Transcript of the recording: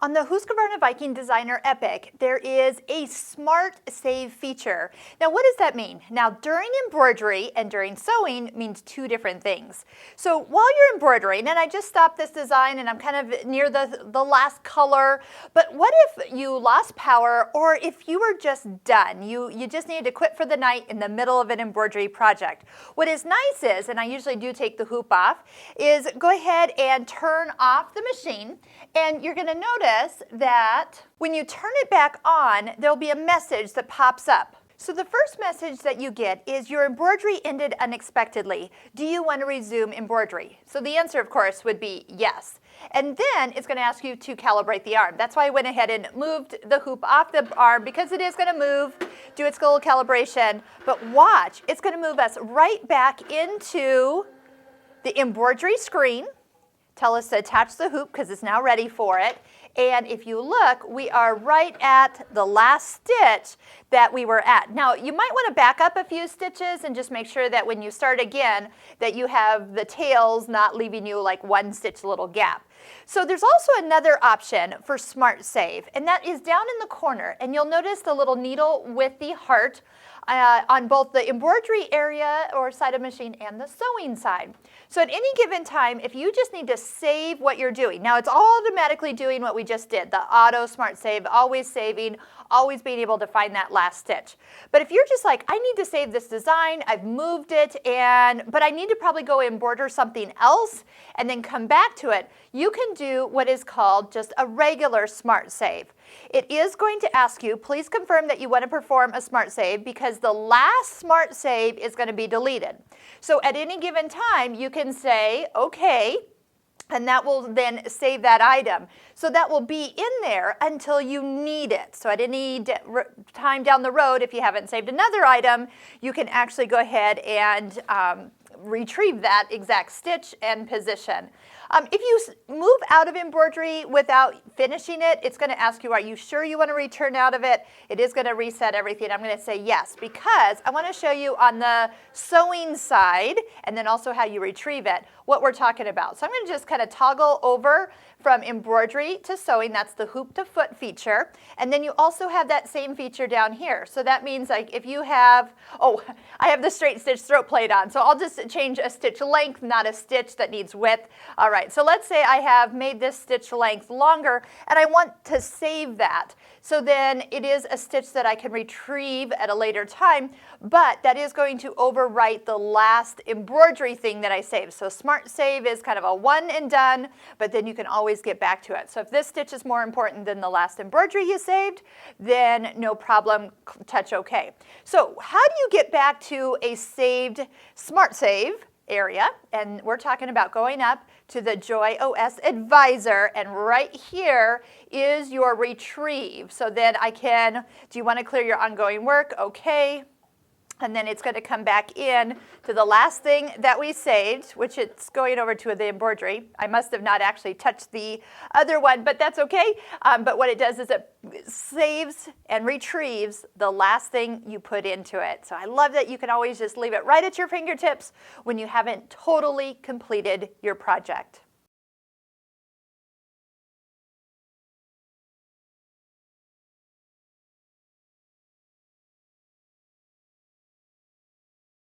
On the Husqvarna Viking Designer Epic, there is a Smart Save feature. Now, what does that mean? Now, during embroidery and during sewing means two different things. So while you're embroidering, and I just stopped this design and I'm kind of near the last color, but what if you lost power or if you were just done? You just needed to quit for the night in the middle of an embroidery project. What is nice is, and I usually do take the hoop off, is go ahead and turn off the machine, and you're going to notice that when you turn it back on, there'll be a message that pops up. So the first message that you get is your embroidery ended unexpectedly. Do you want to resume embroidery? So the answer, of course, would be yes. And then it's going to ask you to calibrate the arm. That's why I went ahead and moved the hoop off the arm, because it is going to move, do its little calibration. But watch, it's going to move us right back into the embroidery screen. Tell us to attach the hoop because it's now ready for it. And if you look, we are right at the last stitch that we were at. Now, you might want to back up a few stitches and just make sure that when you start again, that you have the tails not leaving you like one stitch little gap. So there's also another option for Smart Save, and that is down in the corner. And you'll notice the little needle with the heart on both the embroidery area or side of machine and the sewing side. So at any given time, if you just need to save what you're doing, now it's automatically doing what we just did, the auto Smart Save, always saving, always being able to find that last stitch. But if you're just like, I need to save this design, I've moved it, but I need to probably go embroider something else and then come back to it, you can do what is called just a regular Smart Save. It is going to ask you, please confirm that you want to perform a Smart Save because the last Smart Save is going to be deleted. So at any given time, you can say, okay, and that will then save that item. So that will be in there until you need it. So at any time down the road, if you haven't saved another item, you can actually go ahead and retrieve that exact stitch and position. If you move out of embroidery without finishing it, it's going to ask you, are you sure you want to return out of it? It is going to reset everything. I'm going to say yes, because I want to show you on the sewing side, and then also how you retrieve it, what we're talking about. So I'm going to just kind of toggle over from embroidery to sewing. That's the hoop to foot feature. And then you also have that same feature down here. So that means like if you have, I have the straight stitch throat plate on. So I'll just change a stitch length, not a stitch that needs width. All right, so let's say I have made this stitch length longer and I want to save that. So then it is a stitch that I can retrieve at a later time, but that is going to overwrite the last embroidery thing that I saved. So Smart Save is kind of a one and done, but then you can always get back to it. So if this stitch is more important than the last embroidery you saved, then no problem, touch OK. So how do you get back to a saved Smart Save area? And we're talking about going up to the Joy OS Advisor, and right here is your retrieve. So then I can, do you want to clear your ongoing work? Okay. And then it's going to come back in to the last thing that we saved, which it's going over to the embroidery. I must have not actually touched the other one, but that's okay. But what it does is it saves and retrieves the last thing you put into it. So I love that you can always just leave it right at your fingertips when you haven't totally completed your project.